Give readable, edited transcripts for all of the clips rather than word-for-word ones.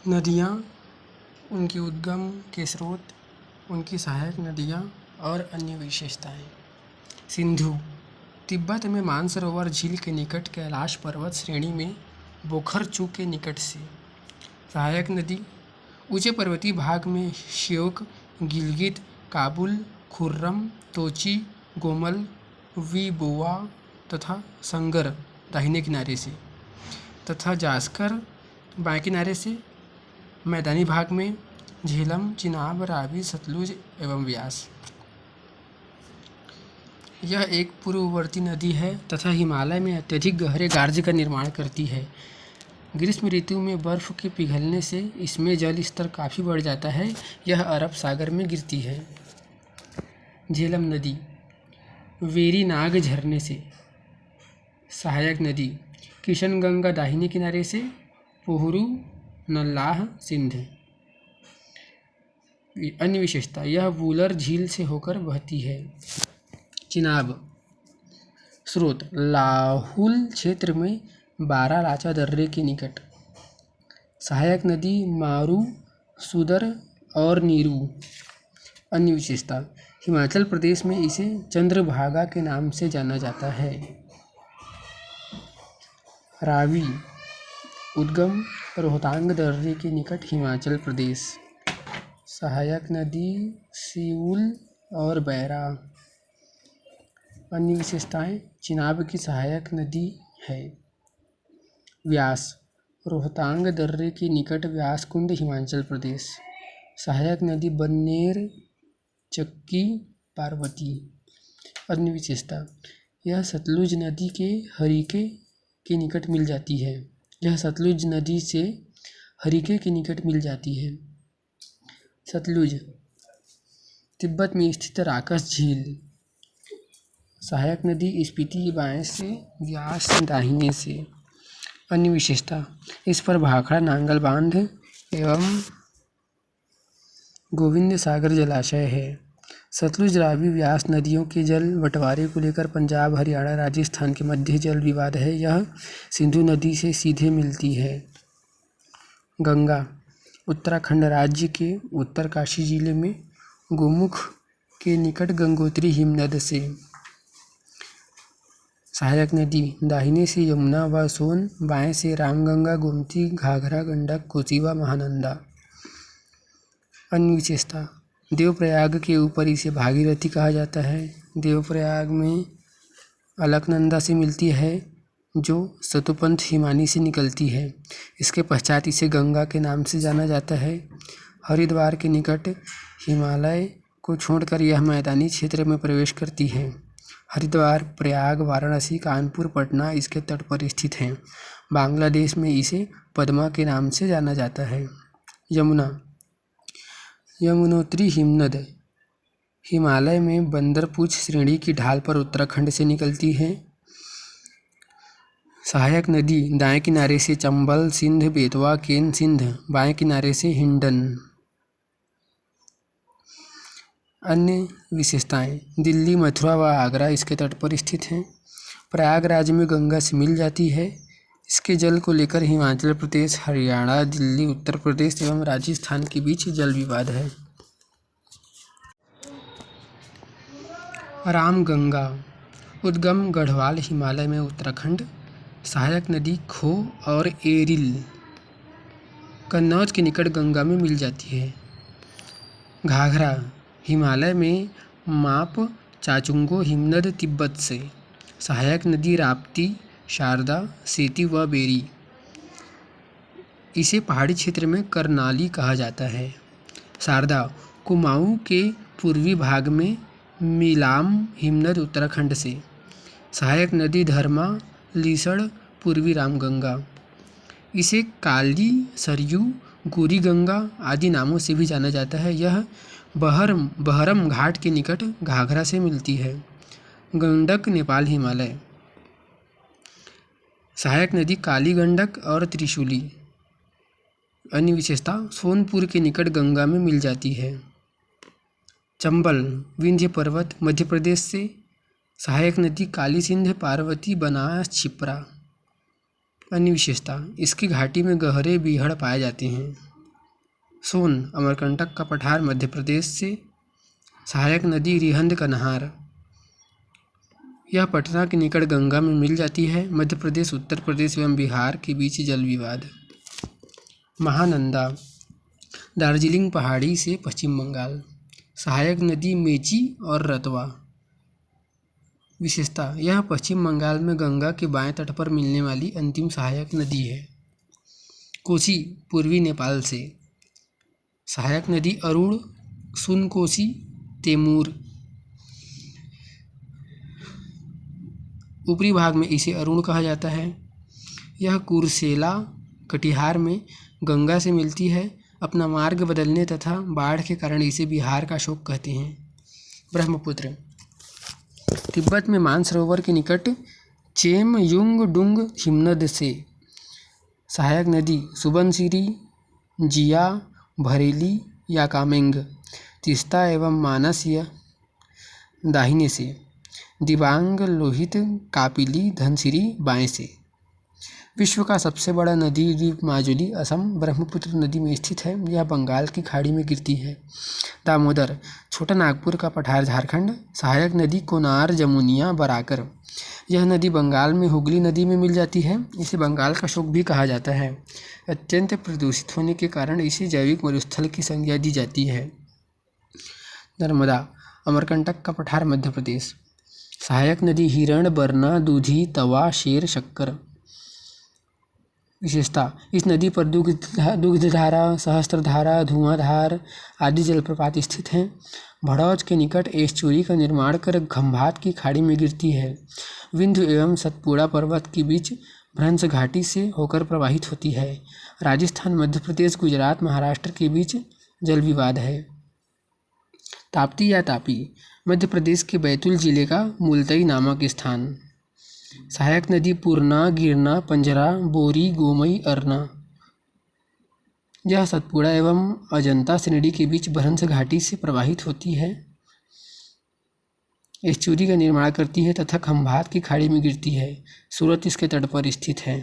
नदियाँ, उनके उद्गम के स्रोत, उनकी सहायक नदियाँ और अन्य विशेषताएँ। सिंधु तिब्बत में मानसरोवर झील के निकट कैलाश पर्वत श्रेणी में बोखरचू के निकट से। सहायक नदी ऊंचे पर्वतीय भाग में श्योक, गिलगित, काबुल, खुर्रम, तोची, गोमल, विबोआ तथा संगर दाहिने किनारे से तथा जास्कर बाएं किनारे से। मैदानी भाग में झेलम, चिनाब, रावी, सतलुज एवं व्यास। यह एक पूर्ववर्ती नदी है तथा हिमालय में अत्यधिक गहरे गार्ज का निर्माण करती है। ग्रीष्म ऋतु में बर्फ के पिघलने से इसमें जल स्तर काफ़ी बढ़ जाता है। यह अरब सागर में गिरती है। झेलम नदी वेरीनाग झरने से। सहायक नदी किशनगंगा दाहिने किनारे से, पोहरू, नल्लाह, सिंध। अन्य विशेषता यह वूलर झील से होकर बहती है। चिनाब स्रोत लाहुल क्षेत्र में बारालाचा दर्रे के निकट। सहायक नदी मारू, सुदर और नीरू। अन्य विशेषता हिमाचल प्रदेश में इसे चंद्रभागा के नाम से जाना जाता है। रावी उद्गम रोहतांग दर्रे के निकट, हिमाचल प्रदेश। सहायक नदी सिउल और बैरा। अन्य विशेषताएं चिनाब की सहायक नदी है। व्यास रोहतांग दर्रे के निकट व्यास कुंड, हिमाचल प्रदेश। सहायक नदी बन्नेर, चक्की, पार्वती। अन्य विशेषता यह सतलुज नदी के हरिके के निकट मिल जाती है। यह सतलुज नदी से हरिके के निकट मिल जाती है। सतलुज तिब्बत में स्थित राकस झील। सहायक नदी स्पीति बाएं से, व्यास दाहिने से। अन्य विशेषता इस पर भाखड़ा नांगल बांध एवं गोविंद सागर जलाशय है। सतलुज, रावी, व्यास नदियों के जल बंटवारे को लेकर पंजाब, हरियाणा, राजस्थान के मध्य जल विवाद है। यह सिंधु नदी से सीधे मिलती है। गंगा उत्तराखंड राज्य के उत्तरकाशी जिले में गोमुख के निकट गंगोत्री हिमनद से। सहायक नदी दाहिने से यमुना व सोन, बाएं से रामगंगा, गोमती, घाघरा, गंडक, कोसीवा, महानंदा। अन्य विशेषता देवप्रयाग के ऊपर इसे भागीरथी कहा जाता है। देवप्रयाग में अलकनंदा से मिलती है जो सतुपंथ हिमानी से निकलती है। इसके पश्चात इसे गंगा के नाम से जाना जाता है। हरिद्वार के निकट हिमालय को छोड़कर यह मैदानी क्षेत्र में प्रवेश करती है। हरिद्वार, प्रयाग, वाराणसी, कानपुर, पटना इसके तट पर स्थित हैं। बांग्लादेश में इसे पद्मा के नाम से जाना जाता है। यमुना यमुनोत्री हिमनद हिमालय में बंदरपूछ श्रेणी की ढाल पर उत्तराखंड से निकलती है। सहायक नदी दाएं किनारे से चंबल, सिंध, बेतवा, केन, सिंध, बाएं किनारे से हिंडन। अन्य विशेषताएं दिल्ली, मथुरा व आगरा इसके तट पर स्थित हैं। प्रयागराज में गंगा से मिल जाती है। इसके जल को लेकर हिमाचल प्रदेश, हरियाणा, दिल्ली, उत्तर प्रदेश एवं राजस्थान के बीच जल विवाद है। रामगंगा उद्गम गढ़वाल, हिमालय में उत्तराखंड। सहायक नदी खो और एरिल कन्नौज के निकट गंगा में मिल जाती है। घाघरा हिमालय में माप चाचुंगो हिमनद, तिब्बत से। सहायक नदी राप्ती, शारदा, सेती व बेरी। इसे पहाड़ी क्षेत्र में करनाली कहा जाता है। शारदा कुमाऊं के पूर्वी भाग में मिलाम हिमनद, उत्तराखंड से। सहायक नदी धर्मा, लीसड़, पूर्वी रामगंगा। इसे काली, सरयू, गोरी गंगा आदि नामों से भी जाना जाता है। यह बहरम घाट के निकट घाघरा से मिलती है। गंडक नेपाल, हिमालय। सहायक नदी काली गंडक और त्रिशूली। अन्य विशेषता सोनपुर के निकट गंगा में मिल जाती है। चंबल विंध्य पर्वत, मध्य प्रदेश से। सहायक नदी काली सिंध, पार्वती, बनास, छिप्रा। अन्य विशेषता इसकी घाटी में गहरे बीहड़ पाए जाते हैं। सोन अमरकंटक का पठार मध्य प्रदेश से। सहायक नदी रिहंद का नहार, यह पटना के निकट गंगा में मिल जाती है। मध्य प्रदेश, उत्तर प्रदेश एवं बिहार के बीच जल विवाद। महानंदा दार्जिलिंग पहाड़ी से पश्चिम बंगाल। सहायक नदी मेची और रतवा। विशेषता, यह पश्चिम बंगाल में गंगा के बाएं तट पर मिलने वाली अंतिम सहायक नदी है। कोसी पूर्वी नेपाल से। सहायक नदी अरुण, सुनकोसी, तेमूर। ऊपरी भाग में इसे अरुण कहा जाता है। यह कुर्सेला, कटिहार में गंगा से मिलती है। अपना मार्ग बदलने तथा बाढ़ के कारण इसे बिहार का शोक कहते हैं। ब्रह्मपुत्र तिब्बत में मानसरोवर के निकट चेमयुंगडुंग हिमनद से। सहायक नदी सुबनसिरी, जिया, भरेली या कामेंग। तीस्ता एवं मानस या दाहिने से। दिबांग, लोहित, कापिली, धनसिरी बाएं से। विश्व का सबसे बड़ा नदी द्वीप माजुली, असम, ब्रह्मपुत्र नदी में स्थित है। यह बंगाल की खाड़ी में गिरती है। दामोदर छोटा नागपुर का पठार, झारखंड। सहायक नदी कोनार, जमुनिया, बराकर। यह नदी बंगाल में हुगली नदी में मिल जाती है। इसे बंगाल का शोक भी कहा जाता है। अत्यंत प्रदूषित होने के कारण इसे जैविक मरुस्थल की संज्ञा दी जाती है। नर्मदा अमरकंटक का पठार, मध्य प्रदेश। सहायक नदी हिरण, बरना, दूधी, तवा, शेर, शक्कर। विशेषता, इस नदी पर दुग्धधारा, सहस्त्रधारा, धुआंधार आदि जलप्रपात स्थित हैं। भड़ौच के निकट एस्चुरी का निर्माण कर खंभात की खाड़ी में गिरती है। विंध्य एवं सतपुड़ा पर्वत के बीच भ्रंश घाटी से होकर प्रवाहित होती है। राजस्थान, मध्य प्रदेश, गुजरात, महाराष्ट्र के बीच जल विवाद है। ताप्ती या तापी मध्य प्रदेश के बैतूल जिले का मुलतई नामक स्थान। सहायक नदी पूर्णा, गिरना, पंजरा, बोरी, गोमई, अरना। यह सतपुड़ा एवं अजंता श्रेणी के बीच भ्रंश घाटी से प्रवाहित होती है। एस्चुरी का निर्माण करती है तथा खंभात की खाड़ी में गिरती है। सूरत इसके तट पर स्थित है।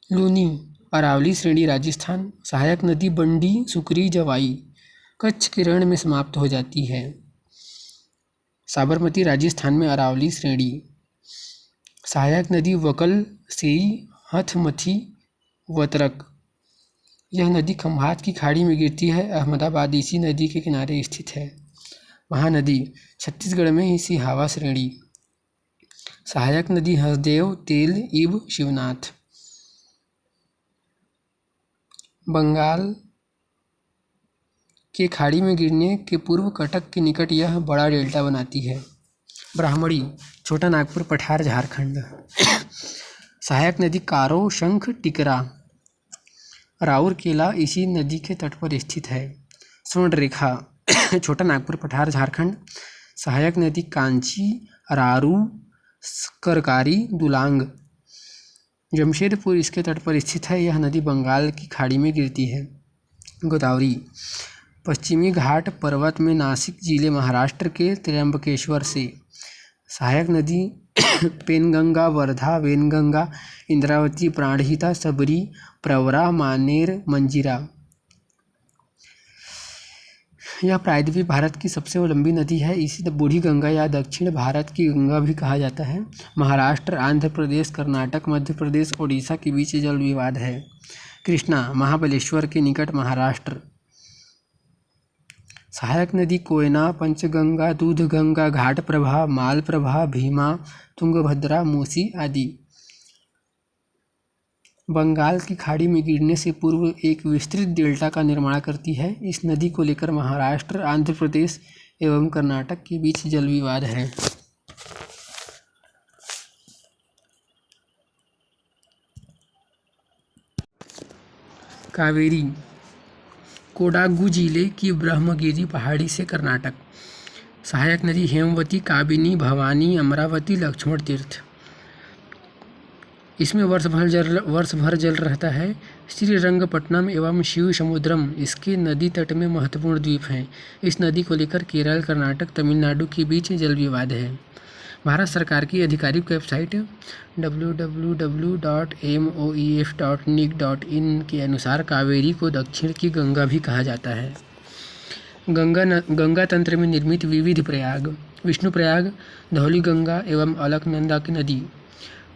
लूनी अरावली श्रेणी, राजस्थान। सहायक नदी बंडी, सुकरी, जवाई। कच्छ के रण में समाप्त हो जाती है। साबरमती राजस्थान में अरावली श्रेणी। सहायक नदी वकल, सेई, हथमथी, वतरक। यह नदी खंभात की खाड़ी में गिरती है। अहमदाबाद इसी नदी के किनारे स्थित है। महानदी छत्तीसगढ़ में सिहावा श्रेणी। सहायक नदी हसदेव, तेल, इब, शिवनाथ। बंगाल के खाड़ी में गिरने के पूर्व कटक के निकट यह बड़ा डेल्टा बनाती है। ब्राह्मणी छोटा नागपुर पठार, झारखंड। सहायक नदी कारो, शंख, टिकरा। राउरकेला इसी नदी के तट पर स्थित है। स्वर्णरेखा छोटा नागपुर पठार, झारखंड। सहायक नदी कांची, रारू, करकारी, दुलांग। जमशेदपुर इसके तट पर स्थित है। यह नदी बंगाल की खाड़ी में गिरती है। गोदावरी पश्चिमी घाट पर्वत में नासिक जिले, महाराष्ट्र के त्र्यंबकेश्वर से। सहायक नदी पेनगंगा, वर्धा, वेनगंगा, इंद्रावती, प्राणहिता, सबरी, प्रवरा, मानेर, मंजीरा। यह प्रायद्वीपीय भारत की सबसे लंबी नदी है। इसे बूढ़ी गंगा या दक्षिण भारत की गंगा भी कहा जाता है। महाराष्ट्र, आंध्र प्रदेश, कर्नाटक, मध्य प्रदेश, ओडिशा के बीच जल विवाद है। कृष्णा महाबलेश्वर के निकट, महाराष्ट्र। सहायक नदी कोयना, पंचगंगा, दूधगंगा, घाटप्रभा, मालप्रभा, भीमा, तुंगभद्रा, मूसी आदि। बंगाल की खाड़ी में गिरने से पूर्व एक विस्तृत डेल्टा का निर्माण करती है। इस नदी को लेकर महाराष्ट्र, आंध्र प्रदेश एवं कर्नाटक के बीच जल विवाद है। कावेरी कोडागू जिले की ब्रह्मगिरी पहाड़ी से, कर्नाटक। सहायक नदी हेमवती, काबिनी, भवानी, अमरावती, लक्ष्मण तीर्थ। इसमें वर्ष भर जल रहता है। श्रीरंगपट्टनम एवं शिव समुद्रम इसके नदी तट में महत्वपूर्ण द्वीप हैं। इस नदी को लेकर केरल, कर्नाटक, तमिलनाडु के बीच जल विवाद है। भारत सरकार की आधिकारिक वेबसाइट www.moef.nic.in के अनुसार कावेरी को दक्षिण की गंगा भी कहा जाता है। गंगा तंत्र में निर्मित विविध प्रयाग: विष्णुप्रयाग, धौलीगंगा एवं अलकनंदा की नदी,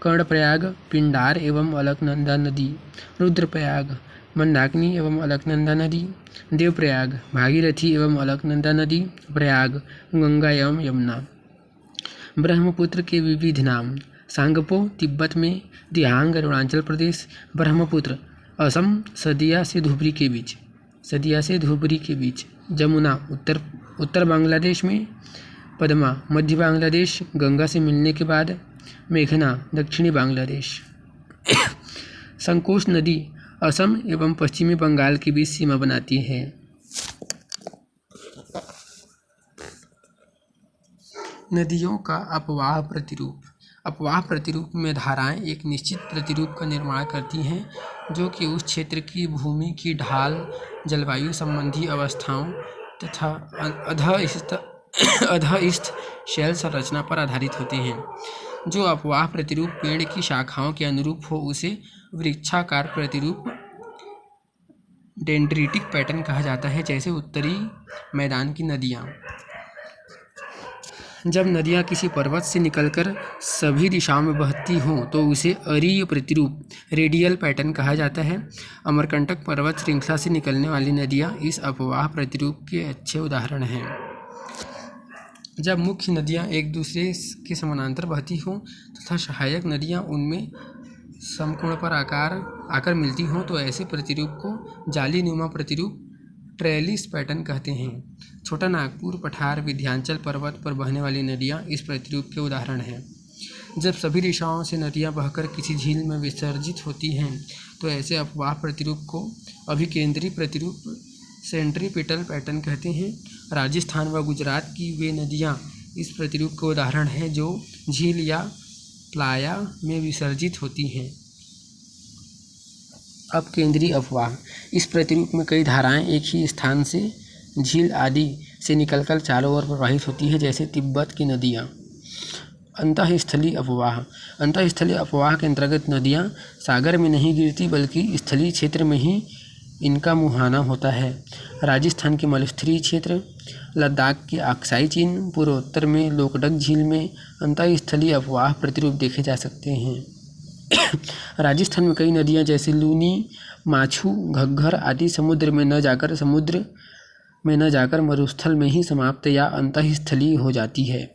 कर्णप्रयाग, पिंडार एवं अलकनंदा नदी, रुद्रप्रयाग, मंदाकिनी एवं अलकनंदा नदी, देवप्रयाग, भागीरथी एवं अलकनंदा नदी, प्रयाग, गंगा एवं यमुना। ब्रह्मपुत्र के विविध नाम: सांगपो तिब्बत में, दिहांग अरुणाचल प्रदेश, ब्रह्मपुत्र असम सदिया से धुबरी के बीच, जमुना उत्तर बांग्लादेश में, पद्मा मध्य बांग्लादेश गंगा से मिलने के बाद, मेघना दक्षिणी बांग्लादेश। संकोच नदी असम एवं पश्चिमी बंगाल के बीच सीमा बनाती है। नदियों का अपवाह प्रतिरूप: अपवाह प्रतिरूप में धाराएं एक निश्चित प्रतिरूप का निर्माण करती हैं जो कि उस क्षेत्र की भूमि की ढाल, जलवायु संबंधी अवस्थाओं तथा अधःस्थ शैल संरचना पर आधारित होते हैं। जो अपवाह प्रतिरूप पेड़ की शाखाओं के अनुरूप हो उसे वृक्षाकार प्रतिरूप डेंड्रिटिक पैटर्न कहा जाता है। जैसे उत्तरी मैदान की नदियाँ। जब नदियाँ किसी पर्वत से निकलकर सभी दिशाओं में बहती हों तो उसे अरीय प्रतिरूप रेडियल पैटर्न कहा जाता है। अमरकंटक पर्वत श्रृंखला से निकलने वाली नदियाँ इस अपवाह प्रतिरूप के अच्छे उदाहरण हैं। जब मुख्य नदियाँ एक दूसरे के समानांतर बहती हों तथा सहायक नदियाँ उनमें समकोण पर आकर मिलती हों तो ऐसे प्रतिरूप को जाली नुमा प्रतिरूप ट्रेलिस पैटर्न कहते हैं। छोटा नागपुर पठार विंध्याचल पर्वत पर बहने वाली नदियाँ इस प्रतिरूप के उदाहरण हैं। जब सभी दिशाओं से नदियाँ बहकर किसी झील में विसर्जित होती हैं तो ऐसे अपवाह प्रतिरूप को अभिकेंद्री प्रतिरूप सेंट्रीपिटल पैटर्न कहते हैं। राजस्थान व गुजरात की वे नदियाँ इस प्रतिरूप के उदाहरण हैं जो झील या प्लाया में विसर्जित होती हैं। अब केंद्रीय अपवाह: इस प्रतिरूप में कई धाराएं एक ही स्थान से झील आदि से निकलकर चारों ओर प्रवाहित होती हैं, जैसे तिब्बत की नदियाँ। अंतःस्थलीय अपवाह: अंतःस्थलीय अपवाह के अंतर्गत नदियाँ सागर में नहीं गिरती बल्कि स्थलीय क्षेत्र में ही इनका मुहाना होता है। राजस्थान के मलस्थली क्षेत्र, लद्दाख के अक्साई चिन्ह, पूर्वोत्तर में लोकटक झील में अंतःस्थलीय अपवाह प्रतिरूप देखे जा सकते हैं। राजस्थान में कई नदियाँ जैसे लूनी, माछू, घग्घर आदि समुद्र में न जाकर मरुस्थल में ही समाप्त या अंतःस्थलीय हो जाती है।